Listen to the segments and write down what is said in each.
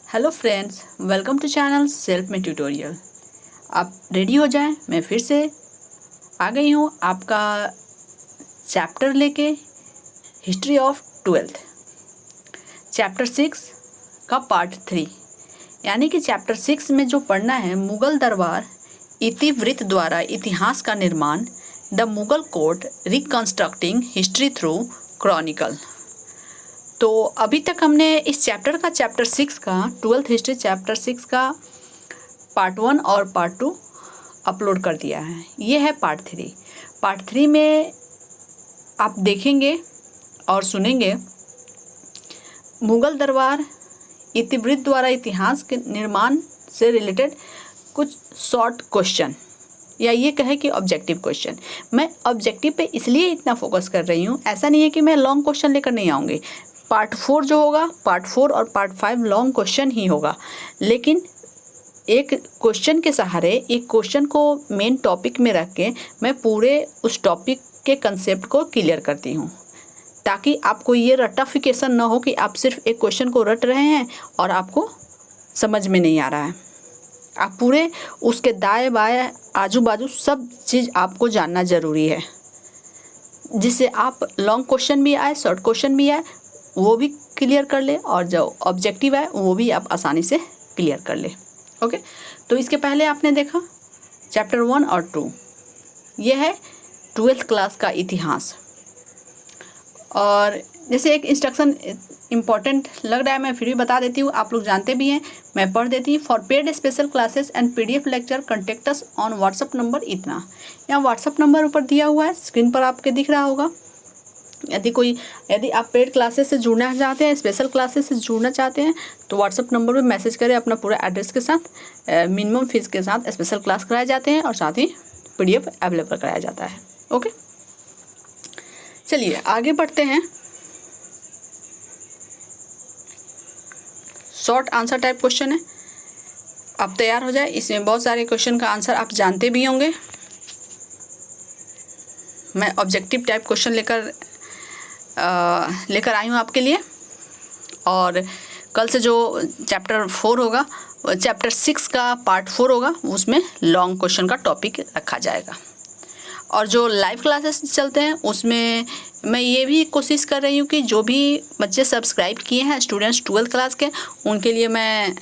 Hello friends, welcome to channel self में tutorial. आप ready हो जाएं, मैं फिर से आ गई हूँ आपका चैप्टर लेके, हिस्ट्री ऑफ 12th चैप्टर 6 का पार्ट 3। यानी कि चैप्टर 6 में जो पढ़ना है, मुगल दरबार इतिवृत्त द्वारा इतिहास का निर्माण, the Mughal court reconstructing history through chronicle. तो अभी तक हमने इस चैप्टर 6 का 12th हिस्ट्री चैप्टर 6 का पार्ट 1 और पार्ट 2 अपलोड कर दिया है। ये है पार्ट 3। पार्ट 3 में आप देखेंगे और सुनेंगे मुगल दरबार इतिवृत्त द्वारा इतिहास के निर्माण से रिलेटेड कुछ शॉर्ट क्वेश्चन, या ये कहे कि ऑब्जेक्टिव क्वेश्चन। मैं ऑब्जेक्टिव पे इसलिए इतना फोकस कर रही हूँ, ऐसा नहीं है कि मैं लॉन्ग क्वेश्चन लेकर नहीं आऊँगी। पार्ट 4 जो होगा, पार्ट 4 और पार्ट 5 लॉन्ग क्वेश्चन ही होगा, लेकिन एक क्वेश्चन के सहारे, एक क्वेश्चन को मेन टॉपिक में रख के मैं पूरे उस टॉपिक के कंसेप्ट को क्लियर करती हूँ, ताकि आपको ये रट्टाफिकेशन ना हो कि आप सिर्फ एक क्वेश्चन को रट रहे हैं और आपको समझ में नहीं आ रहा है। आप पूरे उसके दाएं बाएं आजू बाजू सब चीज़ आपको जानना ज़रूरी है, जिससे आप लॉन्ग क्वेश्चन भी आए, शॉर्ट क्वेश्चन भी आए, वो भी क्लियर कर ले, और जो ऑब्जेक्टिव है वो भी आप आसानी से क्लियर कर ले। ओके, तो इसके पहले आपने देखा चैप्टर 1 और 2, ये है 12th क्लास का इतिहास। और जैसे एक इंस्ट्रक्शन इम्पॉर्टेंट लग रहा है, मैं फिर भी बता देती हूँ, आप लोग जानते भी हैं, मैं पढ़ देती हूँ। For paid special classes and PDF lecture contact us on WhatsApp number इतना। यहाँ व्हाट्सअप नंबर ऊपर दिया हुआ है, स्क्रीन पर आपके दिख रहा होगा। यदि आप पेड क्लासेस से जुड़ना चाहते हैं, स्पेशल क्लासेस से जुड़ना चाहते हैं, तो व्हाट्सअप नंबर पे मैसेज करें अपना पूरा एड्रेस के साथ। मिनिमम फीस के साथ स्पेशल क्लास कराए जाते हैं और साथ ही PDF अवेलेबल कराया जाता है। ओके, चलिए आगे बढ़ते हैं। शॉर्ट आंसर टाइप क्वेश्चन है, आप तैयार हो जाए। इसमें बहुत सारे क्वेश्चन का आंसर आप जानते भी होंगे। मैं ऑब्जेक्टिव टाइप क्वेश्चन लेकर आई हूँ आपके लिए। और कल से जो चैप्टर 4 होगा, चैप्टर 6 का पार्ट 4 होगा, उसमें लॉन्ग क्वेश्चन का टॉपिक रखा जाएगा। और जो लाइव क्लासेस चलते हैं उसमें मैं ये भी कोशिश कर रही हूँ कि जो भी बच्चे सब्सक्राइब किए हैं, स्टूडेंट्स 12th क्लास के, उनके लिए मैं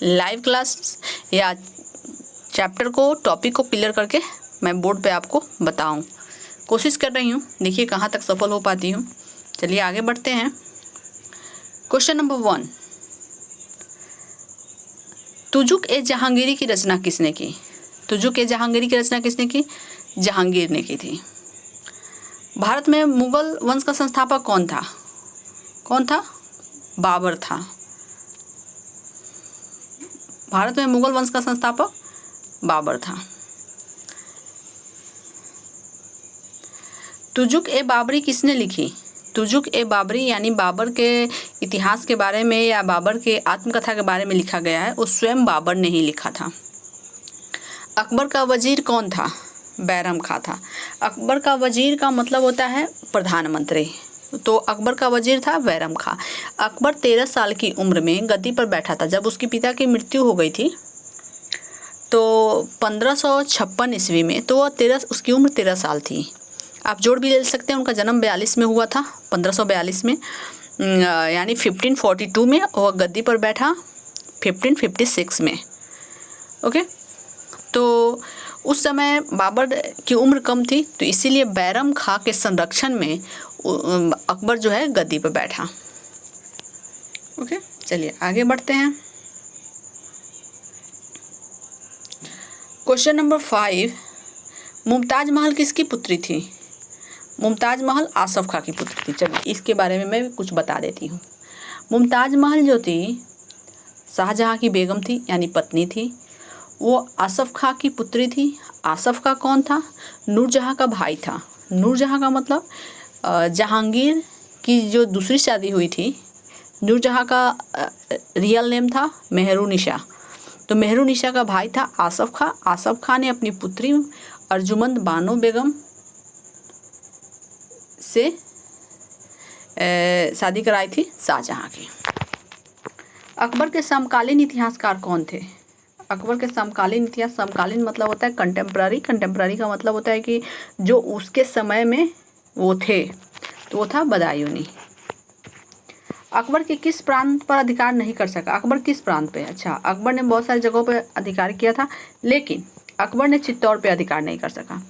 लाइव क्लास या चैप्टर को, टॉपिक को क्लियर करके मैं बोर्ड पे आपको बताऊँ। कोशिश कर रही हूँ, देखिए कहाँ तक सफल हो पाती हूँ। चलिए आगे बढ़ते हैं। क्वेश्चन नंबर 1, तुजुक ए जहांगीरी की रचना किसने की? तुजुक ए जहांगीरी की रचना किसने की? जहांगीर ने की थी। भारत में मुगल वंश का संस्थापक कौन था? कौन था? बाबर था। भारत में मुगल वंश का संस्थापक बाबर था। तुजुक ए बाबरी किसने लिखी? तुजुक ए बाबरी यानी बाबर के इतिहास के बारे में या बाबर के आत्मकथा के बारे में लिखा गया है, वो स्वयं बाबर ने ही लिखा था। अकबर का वजीर कौन था? बैरम खां था। अकबर का वजीर का मतलब होता है प्रधानमंत्री, तो अकबर का वजीर था बैरम खां। अकबर 13 साल की उम्र में गद्दी पर बैठा था। जब उसके पिता की मृत्यु हो गई थी तो 1556 ईस्वी में, तो उसकी उम्र 13 साल थी। आप जोड़ भी ले सकते हैं, उनका जन्म 42 में हुआ था, 1542 में, यानी 1542 में वह गद्दी पर बैठा 1556 में। ओके, तो उस समय बाबर की उम्र कम थी, तो इसीलिए बैरम खां के संरक्षण में अकबर जो है गद्दी पर बैठा। ओके, चलिए आगे बढ़ते हैं। क्वेश्चन नंबर 5, मुमताज महल किसकी पुत्री थी? मुमताज महल आसफ खां की पुत्री थी। चलिए इसके बारे में मैं कुछ बता देती हूँ। मुमताज महल जो थी शाहजहां की बेगम थी, यानी पत्नी थी। वो आसफ खां की पुत्री थी। आसफ खां कौन था? नूरजहां का भाई था। नूरजहां का मतलब जहांगीर की जो दूसरी शादी हुई थी, नूरजहां का रियल नेम था मेहरुनिशा। तो मेहरुनिशा का भाई था आसफ खां। आसफ खां ने अपनी पुत्री अर्जुमंद बानो बेगम से शादी कराई थी शाहजहां की। अकबर के समकालीन इतिहासकार कौन थे? अकबर के समकालीन इतिहास, समकालीन मतलब होता है कंटेम्प्ररी, कंटेम्प्ररी का मतलब होता है कि जो उसके समय में वो थे, तो वो था बदायूनी। अकबर के किस प्रांत पर अधिकार नहीं कर सका? अकबर किस प्रांत पे? अच्छा, अकबर ने बहुत सारी जगहों पर अधिकार किया था, लेकिन अकबर ने चित्तौड़ पे अधिकार नहीं कर सका।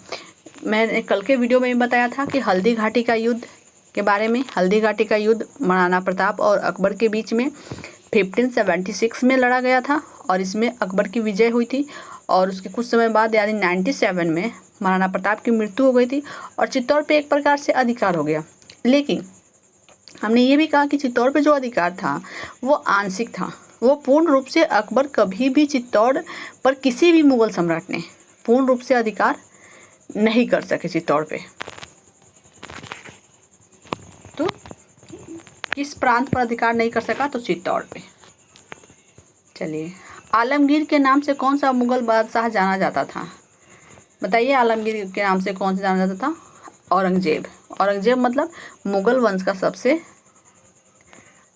मैंने कल के वीडियो में बताया था कि हल्दी घाटी का युद्ध के बारे में। हल्दी घाटी का युद्ध महाराणा प्रताप और अकबर के बीच में 1576 में लड़ा गया था और इसमें अकबर की विजय हुई थी और उसके कुछ समय बाद यानी 97 में महाराणा प्रताप की मृत्यु हो गई थी और चित्तौड़ पे एक प्रकार से अधिकार हो गया। लेकिन हमने ये भी कहा कि चित्तौड़ पे जो अधिकार था वो आंशिक था, वो पूर्ण रूप से अकबर कभी भी चित्तौड़ पर किसी भी मुगल सम्राट ने पूर्ण रूप से अधिकार नहीं कर सके चित्तौड़ पे। तो किस प्रांत पर अधिकार नहीं कर सका? तो चित्तौड़ पे। चलिए, आलमगीर के नाम से कौन सा मुगल बादशाह जाना जाता था? बताइए, आलमगीर के नाम से कौन सा जाना जाता था? औरंगजेब। औरंगजेब मतलब मुगल वंश का सबसे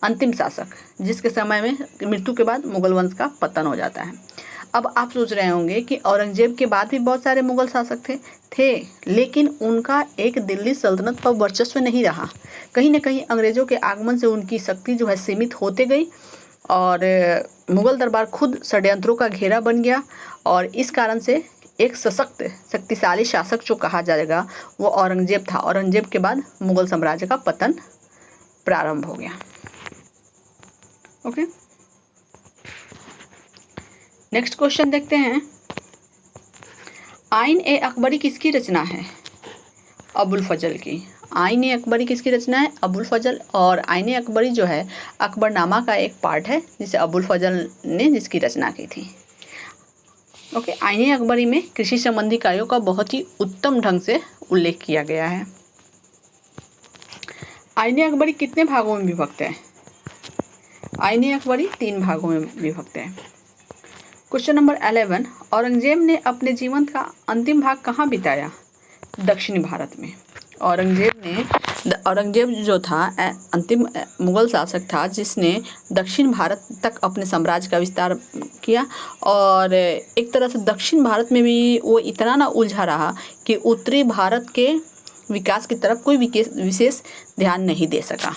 अंतिम शासक, जिसके समय में मृत्यु के बाद मुगल वंश का पतन हो जाता है। अब आप सोच रहे होंगे कि औरंगजेब के बाद भी बहुत सारे मुगल शासक थे, लेकिन उनका एक दिल्ली सल्तनत पर वर्चस्व नहीं रहा। कहीं न कहीं अंग्रेजों के आगमन से उनकी शक्ति जो है सीमित होते गई और मुगल दरबार खुद षड्यंत्रों का घेरा बन गया और इस कारण से एक सशक्त शक्तिशाली शासक जो कहा जाएगा वो औरंगजेब था। औरंगजेब के बाद मुगल साम्राज्य का पतन प्रारंभ हो गया। ओके, नेक्स्ट क्वेश्चन देखते हैं। आइन ए अकबरी किसकी रचना है? अबुल फजल की। आइन ए अकबरी किसकी रचना है? अबुल फजल। और आइन ए अकबरी जो है अकबरनामा का एक पार्ट है जिसे अबुल फजल ने जिसकी रचना की थी। ओके, आइन ए अकबरी में कृषि संबंधी कार्यों का बहुत ही उत्तम ढंग से उल्लेख किया गया है। आइन ए अकबरी कितने भागों में विभक्त है? आइन ए अकबरी 3 भागों में विभक्त है। क्वेश्चन नंबर 11, औरंगजेब ने अपने जीवन का अंतिम भाग कहाँ बिताया? दक्षिणी भारत में। औरंगजेब जो था अंतिम मुगल शासक था जिसने दक्षिण भारत तक अपने साम्राज्य का विस्तार किया और एक तरह से दक्षिण भारत में भी वो इतना ना उलझा रहा कि उत्तरी भारत के विकास की तरफ कोई विशेष ध्यान नहीं दे सका।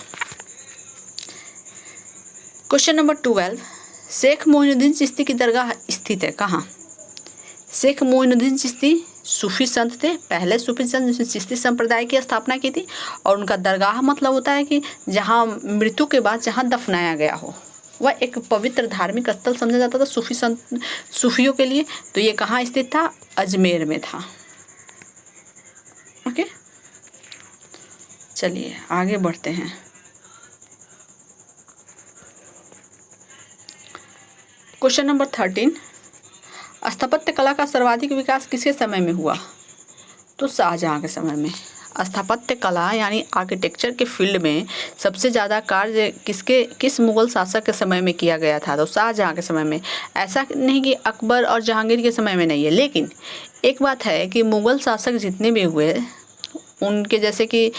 क्वेश्चन नंबर 12, शेख मोइनुद्दीन चिश्ती की दरगाह स्थित है कहाँ? शेख मोइनुद्दीन चिश्ती सूफी संत थे, पहले सूफी संत जिसने चिश्ती संप्रदाय की स्थापना की थी और उनका दरगाह मतलब होता है कि जहाँ मृत्यु के बाद जहाँ दफनाया गया हो, वह एक पवित्र धार्मिक स्थल समझा जाता था सूफियों के लिए। तो ये कहाँ स्थित था? अजमेर में था। ओके, चलिए आगे बढ़ते हैं। क्वेश्चन नंबर 13, स्थापत्य कला का सर्वाधिक विकास किसके समय में हुआ? तो शाहजहां के समय में। स्थापत्य कला यानी आर्किटेक्चर के फील्ड में सबसे ज़्यादा कार्य किस मुगल शासक के समय में किया गया था? तो शाहजहां के समय में। ऐसा नहीं कि अकबर और जहांगीर के समय में नहीं है, लेकिन एक बात है कि मुगल शासक जितने भी हुए उनके जैसे कि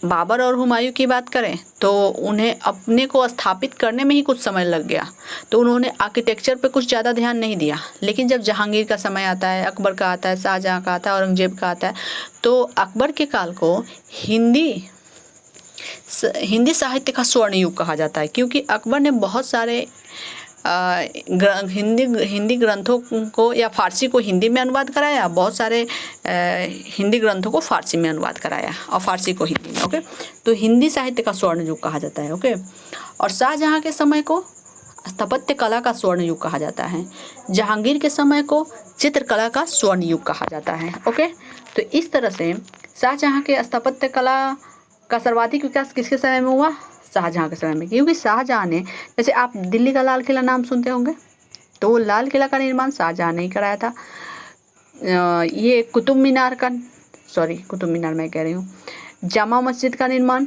बाबर और हुमायूं की बात करें तो उन्हें अपने को स्थापित करने में ही कुछ समय लग गया, तो उन्होंने आर्किटेक्चर पे कुछ ज़्यादा ध्यान नहीं दिया। लेकिन जब जहांगीर का समय आता है, अकबर का आता है, शाहजहां का आता है, औरंगजेब का आता है, तो अकबर के काल को हिंदी साहित्य का स्वर्ण युग कहा जाता है, क्योंकि अकबर ने बहुत सारे हिंदी ग्रंथों को या फारसी को हिंदी में अनुवाद कराया, बहुत सारे हिंदी ग्रंथों को फारसी में अनुवाद कराया और फारसी को हिंदी में। ओके, तो हिंदी साहित्य का स्वर्ण युग कहा जाता है। ओके, और शाहजहां के समय को स्थापत्य कला का स्वर्ण युग कहा जाता है, जहांगीर के समय को चित्रकला का स्वर्ण युग कहा जाता है। ओके, तो इस तरह से शाहजहां के स्थापत्य कला का सर्वाधिक विकास किसके समय में हुआ? शाहजहां के समय में, क्योंकि शाहजहां ने, जैसे आप दिल्ली का लाल किला नाम सुनते होंगे, तो लाल किला का निर्माण शाहजहां ने ही कराया था। ये कुतुब मीनार मैं कह रही हूँ, जामा मस्जिद का निर्माण,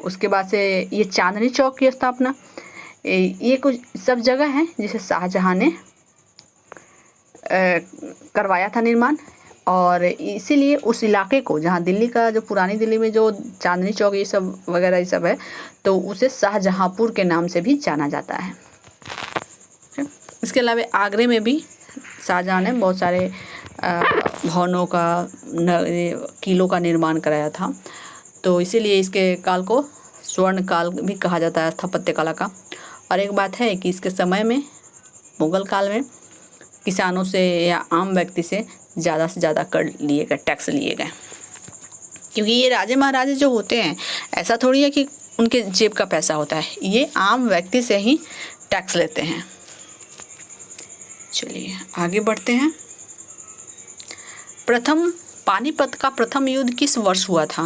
उसके बाद से ये चांदनी चौक की स्थापना, ये कुछ सब जगह हैं जिसे शाहजहां ने करवाया था निर्माण। और इसीलिए उस इलाके को, जहाँ दिल्ली का जो पुरानी दिल्ली में जो चांदनी चौक ये सब वगैरह ये सब है, तो उसे शाहजहांपुर के नाम से भी जाना जाता है। इसके अलावा आगरे में भी शाहजहाँ ने बहुत सारे भवनों का किलों का निर्माण कराया था। तो इसीलिए इसके काल को स्वर्ण काल भी कहा जाता है स्थापत्य कला का। और एक बात है कि इसके समय में मुगल काल में किसानों से या आम व्यक्ति से ज़्यादा कर लिए गए, टैक्स लिए गए, क्योंकि ये राजे महाराजे जो होते हैं ऐसा थोड़ी है कि उनके जेब का पैसा होता है, ये आम व्यक्ति से ही टैक्स लेते हैं। चलिए आगे बढ़ते हैं। पानीपत का प्रथम युद्ध किस वर्ष हुआ था?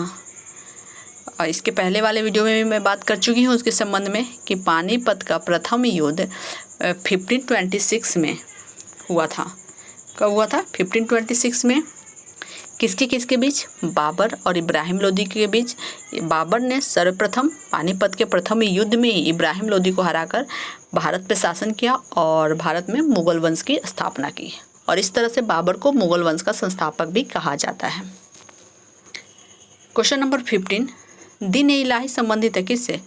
और इसके पहले वाले वीडियो में भी मैं बात कर चुकी हूँ उसके संबंध में कि पानीपत का प्रथम युद्ध 1526 में हुआ था। कब हुआ था? 1526 में। किसके बीच? बाबर और इब्राहिम लोदी के बीच। बाबर ने सर्वप्रथम पानीपत के प्रथम युद्ध में इब्राहिम लोदी को हराकर भारत पर शासन किया और भारत में मुगल वंश की स्थापना की, और इस तरह से बाबर को मुगल वंश का संस्थापक भी कहा जाता है। क्वेश्चन नंबर 15, दीन ए इलाही संबंधित है किससे?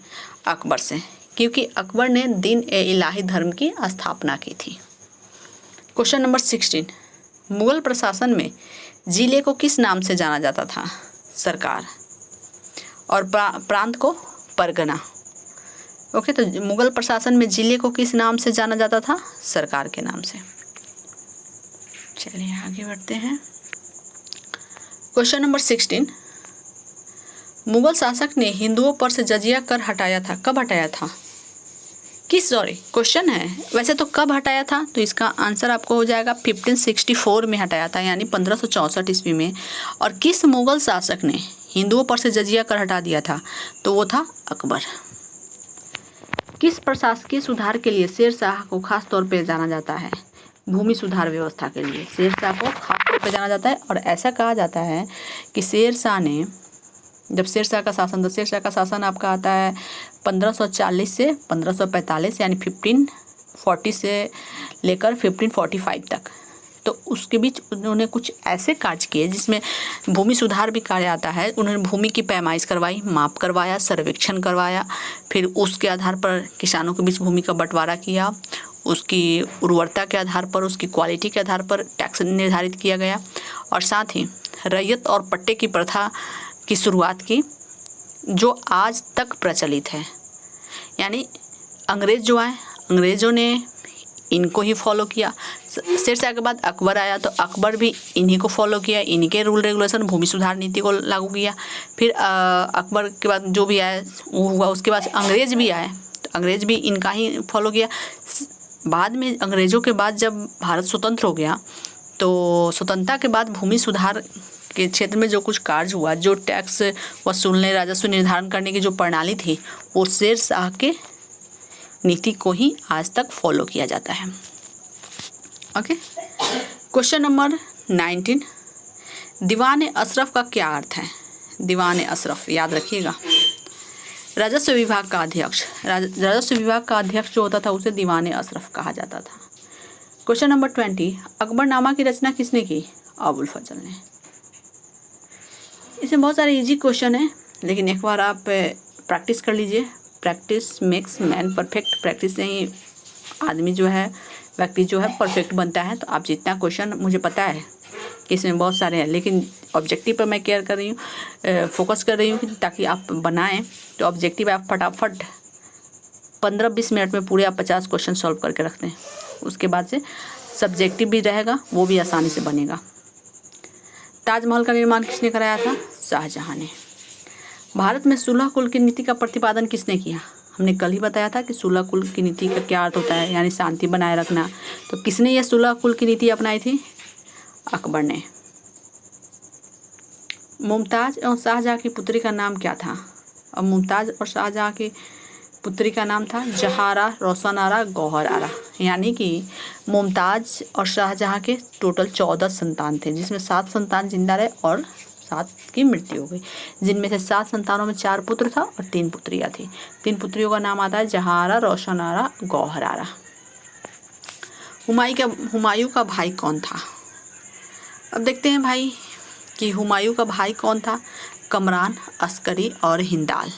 अकबर से, क्योंकि अकबर ने दीन ए इलाही धर्म की स्थापना की थी। क्वेश्चन नंबर 16, मुगल प्रशासन में जिले को किस नाम से जाना जाता था? सरकार। और प्रांत को परगना। ओके, तो मुगल प्रशासन में जिले को किस नाम से जाना जाता था? सरकार के नाम से। चलिए आगे बढ़ते हैं। क्वेश्चन नंबर 16, मुगल शासक ने हिंदुओं पर से जजिया कर हटाया था, कब हटाया था? क्वेश्चन है वैसे तो कब हटाया था, तो इसका आंसर आपको हो जाएगा 1564 में हटाया था, यानी 1564 ईस्वी में। और किस मुगल शासक ने हिंदुओं पर से जजिया कर हटा दिया था? तो वो था अकबर। किस प्रशासकीय सुधार के लिए शेर शाह को खास तौर पर जाना जाता है? भूमि सुधार व्यवस्था के लिए शेर शाह को खास तौर पर जाना जाता है। और ऐसा कहा जाता है कि शेर शाह ने, जब शेर शाह का शासन आपका आता है 1540 से 1545, यानी 1540 से लेकर 1545 तक। तो उसके बीच उन्होंने कुछ ऐसे कार्य किए जिसमें भूमि सुधार भी कार्य आता है। उन्होंने भूमि की पैमाइश करवाई, माप करवाया, सर्वेक्षण करवाया, फिर उसके आधार पर किसानों के बीच भूमि का बंटवारा किया, उसकी उर्वरता के आधार पर, उसकी क्वालिटी के आधार पर टैक्स निर्धारित किया गया, और साथ ही रैयत और पट्टे की प्रथा की शुरुआत की, जो आज तक प्रचलित है। यानी अंग्रेज जो आए, अंग्रेज़ों ने इनको ही फॉलो किया। शेर शाह के बाद अकबर आया तो अकबर भी इन्हीं को फॉलो किया, इन्हीं के रूल रेगुलेशन, भूमि सुधार नीति को लागू किया। फिर अकबर के बाद जो भी आया वो हुआ। उसके बाद अंग्रेज भी आए तो अंग्रेज भी इनका ही फॉलो किया। बाद में अंग्रेज़ों के बाद जब भारत स्वतंत्र हो गया तो स्वतंत्रता के बाद भूमि सुधार के क्षेत्र में जो कुछ कार्य हुआ, जो टैक्स वसूलने, राजस्व निर्धारण करने की जो प्रणाली थी, वो शेर शाह के नीति को ही आज तक फॉलो किया जाता है। ओके, क्वेश्चन नंबर 19, दीवान अशरफ का क्या अर्थ है? दीवान अशरफ याद रखिएगा, राजस्व विभाग का अध्यक्ष। राजस्व विभाग का अध्यक्ष जो होता था उसे दीवान अशरफ कहा जाता था। क्वेश्चन नंबर 20, अकबरनामा की रचना किसने की? अबुल फजल ने। इसमें बहुत सारे इजी क्वेश्चन हैं, लेकिन एक बार आप प्रैक्टिस कर लीजिए। Practice makes man perfect. Practice से ही आदमी जो है, व्यक्ति जो है परफेक्ट बनता है। तो आप जितना क्वेश्चन, मुझे पता है कि इसमें बहुत सारे हैं, लेकिन ऑब्जेक्टिव पर मैं केयर कर रही हूँ, फोकस कर रही हूँ ताकि आप बनाएं। तो ऑब्जेक्टिव आप फटाफट 15-20 मिनट में पूरे आप 50 क्वेश्चन सॉल्व करके रखते हैं। उसके बाद से सब्जेक्टिव भी रहेगा, वो भी आसानी से बनेगा। ताजमहल का निर्माण किसने कराया था? शाहजहां ने। भारत में 16 कुल की नीति का प्रतिपादन किसने किया? हमने कल ही बताया था कि 16 कुल की नीति का क्या अर्थ होता है, यानी शांति बनाए रखना। तो किसने यह 16 कुल की नीति अपनाई थी? अकबर ने। मुमताज और शाहजहां की पुत्री का नाम क्या था? और मुमताज और शाहजहां की पुत्री का नाम था जहारा, रोशनारा, गौहरारा। यानी कि मुमताज और शाहजहां के टोटल 14 संतान थे, जिसमें 7 संतान जिंदा रहे और 7 की मृत्यु हो गई। जिनमें से 7 संतानों में 4 पुत्र था और 3 पुत्रियां थी। 3 पुत्रियों का नाम आता है जहारा, रोशनारा, गौहरारा। हुमायूं का भाई कौन था? अब देखते हैं भाई कि हुमायूं का भाई कौन था। कमरान, अस्करी और हिंदाल।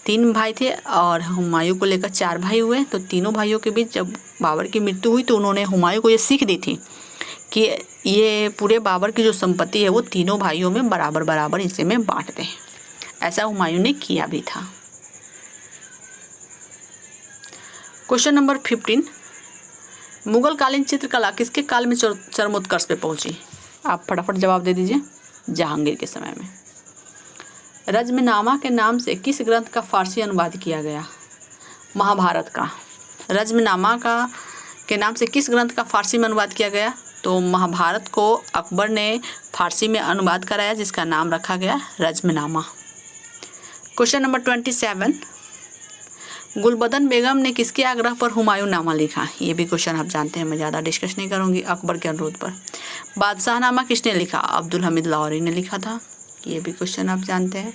3 भाई थे और हुमायूं को लेकर 4 भाई हुए। तो तीनों भाइयों के बीच जब बाबर की मृत्यु हुई तो उन्होंने हुमायूं को ये सीख दी थी कि ये पूरे बाबर की जो संपत्ति है वो तीनों भाइयों में बराबर बराबर हिस्से में बांट दें। ऐसा हुमायूं ने किया भी था। क्वेश्चन नंबर 15, मुगल कालीन चित्रकला किसके काल में चरमोत्कर्ष पे पहुंची? आप फटाफट जवाब दे दीजिए। जहांगीर के समय में। रज़्मनामा के नाम से किस ग्रंथ का फारसी अनुवाद किया गया? महाभारत का। रज़्मनामा के नाम से किस ग्रंथ का फारसी में अनुवाद किया गया? तो महाभारत को अकबर ने फारसी में अनुवाद कराया, जिसका नाम रखा गया रज़्मनामा। क्वेश्चन नंबर 27, गुलबदन बेगम ने किसके आग्रह पर हुमायूं नामा लिखा? ये भी क्वेश्चन आप जानते हैं, मैं ज़्यादा डिस्कस नहीं करूँगी। अकबर के अनुरोध पर। बादशाहनामा किसने लिखा? अब्दुल हमीद लाहौरी ने लिखा था। ये भी क्वेश्चन आप जानते हैं।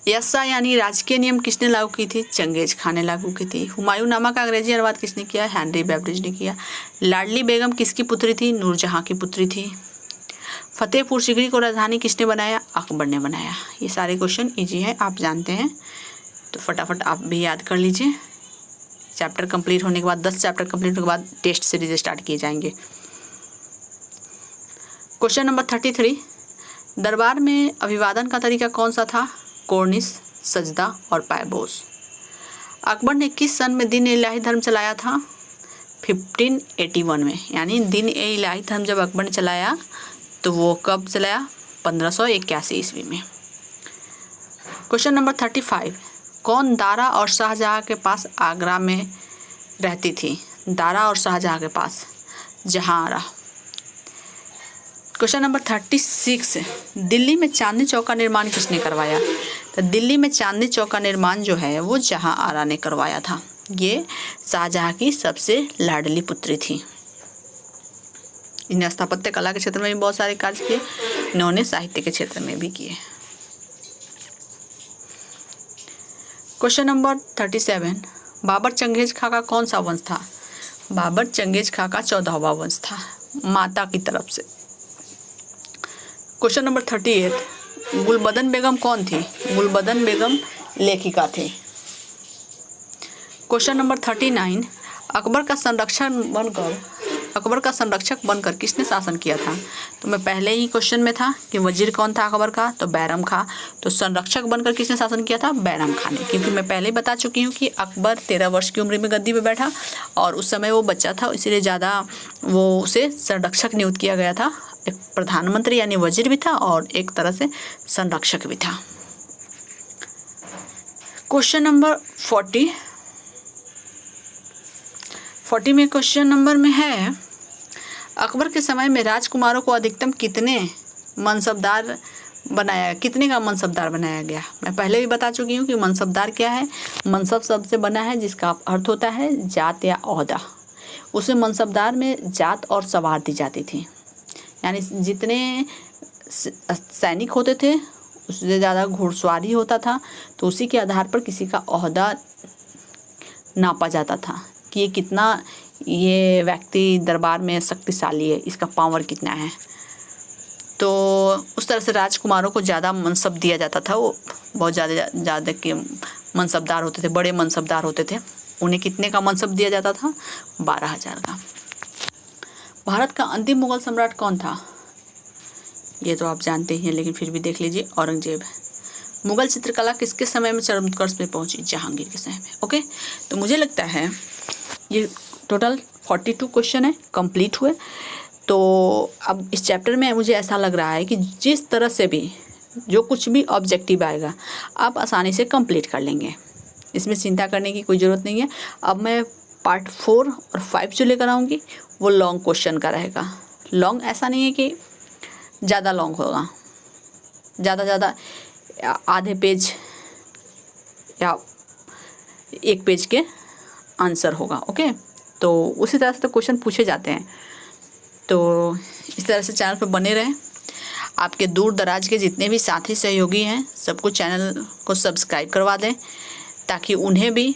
यस्सा यानी राजकीय नियम किसने लागू की थी? चंगेज खान ने लागू की थी। हुमायूं नामा का अंग्रेजी अनुवाद किसने किया? हेनरी बेवरेज ने किया। लाडली बेगम किसकी पुत्री थी? नूरजहां की पुत्री थी। फतेहपुर सीकरी को राजधानी किसने बनाया? अकबर ने बनाया। ये सारे क्वेश्चन इजी हैं, आप जानते हैं, तो फटाफट आप भी याद कर लीजिए। चैप्टर कंप्लीट होने के बाद 10 चैप्टर कंप्लीट होने के बाद टेस्ट सीरीज स्टार्ट किए जाएंगे। क्वेश्चन नंबर 33, दरबार में अभिवादन का तरीका कौन सा था? कोर्निश, सजदा और पायबोस। अकबर ने किस सन में दिन ए इलाही धर्म चलाया था? 1581 में। यानी दिन ए इलाही धर्म जब अकबर ने चलाया तो वो कब चलाया? 1581 ईस्वी में। क्वेश्चन नंबर 35, कौन दारा और शाहजहाँ के पास आगरा में रहती थी? दारा और शाहजहाँ के पास जहांआरा। क्वेश्चन नंबर 36, दिल्ली में चांदनी चौक का निर्माण किसने करवाया? तो दिल्ली में चांदनी चौक का निर्माण जो है वो जहांआरा ने करवाया था। ये शाहजहाँ की सबसे लाडली पुत्री थी। इन्हें स्थापत्य कला के क्षेत्र में भी बहुत सारे कार्य किए, इन्होंने साहित्य के क्षेत्र में भी किए। क्वेश्चन नंबर 37, बाबर चंगेज खां का कौन सा वंश था? बाबर चंगेज खां का 14वां वंश था, माता की तरफ से। क्वेश्चन नंबर 38, गुलबदन बेगम कौन थी? गुलबदन बेगम लेखिका थी। क्वेश्चन नंबर 39, अकबर का संरक्षक बनकर किसने शासन किया था? तो मैं पहले ही क्वेश्चन में था कि वजीर कौन था अकबर का? तो बैरम खां। तो संरक्षक बनकर किसने शासन किया था? बैरम खां ने। क्योंकि मैं पहले ही बता चुकी हूँ कि अकबर 13 वर्ष की उम्र में गद्दी पे बैठा और उस समय वो बच्चा था, इसीलिए ज़्यादा वो उसे संरक्षक नियुक्त किया गया था। एक प्रधानमंत्री यानी वजीर भी था और एक तरह से संरक्षक भी था। क्वेश्चन नंबर 40 में क्वेश्चन नंबर में है, अकबर के समय में राजकुमारों को अधिकतम कितने का मनसबदार बनाया गया? मैं पहले भी बता चुकी हूँ कि मनसबदार क्या है। मनसब शब्द से बना है जिसका अर्थ होता है जात या ओहदा। उसमें मनसबदार में जात और सवार दी जाती थी, यानी जितने सैनिक होते थे उससे ज़्यादा घुड़सवारी होता था, तो उसी के आधार पर किसी का ओहदा नापा जाता था कि ये व्यक्ति दरबार में शक्तिशाली है, इसका पावर कितना है। तो उस तरह से राजकुमारों को ज़्यादा मनसब दिया जाता था। वो बहुत ज़्यादा के मनसबदार होते थे, बड़े मनसबदार होते थे। उन्हें कितने का मनसब दिया जाता था? 12,000 का। भारत का अंतिम मुगल सम्राट कौन था? ये तो आप जानते ही हैं, लेकिन फिर भी देख लीजिए, औरंगजेब। मुगल चित्रकला किसके समय में चरमोत्कर्ष में पहुंची? जहांगीर के समय में। ओके, तो मुझे लगता है ये टोटल 42 क्वेश्चन है, कंप्लीट हुए। तो अब इस चैप्टर में मुझे ऐसा लग रहा है कि जिस तरह से भी जो कुछ भी ऑब्जेक्टिव आएगा आप आसानी से कंप्लीट कर लेंगे, इसमें चिंता करने की कोई ज़रूरत नहीं है। अब मैं पार्ट 4 और 5 जो लेकर आऊँगी वो लॉन्ग क्वेश्चन का रहेगा। लॉन्ग ऐसा नहीं है कि ज़्यादा लॉन्ग होगा, ज़्यादा आधे पेज या 1 पेज के आंसर होगा। ओके, तो उसी तरह से तो क्वेश्चन पूछे जाते हैं। तो इस तरह से चैनल पर बने रहें। आपके दूर दराज के जितने भी साथी सहयोगी हैं सबको चैनल को सब्सक्राइब करवा दें, ताकि उन्हें भी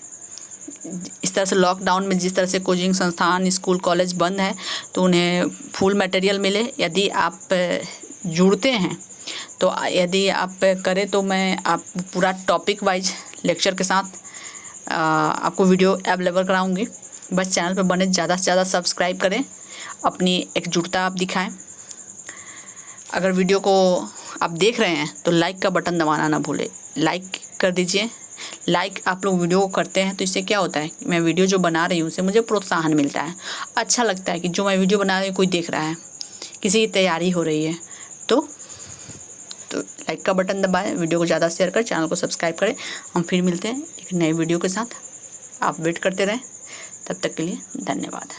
इस तरह से लॉकडाउन में जिस तरह से कोचिंग संस्थान, स्कूल, कॉलेज बंद है तो उन्हें फुल मटेरियल मिले। यदि आप जुड़ते हैं तो यदि आप करें तो मैं आप पूरा टॉपिक वाइज लेक्चर के साथ आपको वीडियो अवेलेबल कराऊंगी। बस चैनल पर बने ज़्यादा से ज़्यादा सब्सक्राइब करें, अपनी एकजुटता आप दिखाएं। अगर वीडियो को आप देख रहे हैं तो लाइक का बटन दबाना ना भूलें, लाइक कर दीजिए। लाइक आप लोग वीडियो को करते हैं तो इससे क्या होता है, मैं वीडियो जो बना रही हूँ उससे मुझे प्रोत्साहन मिलता है, अच्छा लगता है कि जो मैं वीडियो बना रही हूँ कोई देख रहा है, किसी की तैयारी हो रही है। तो लाइक का बटन दबाएं, वीडियो को ज़्यादा शेयर करें, चैनल को सब्सक्राइब करें। हम फिर मिलते हैं एक नए वीडियो के साथ, आप वेट करते रहें। तब तक के लिए धन्यवाद।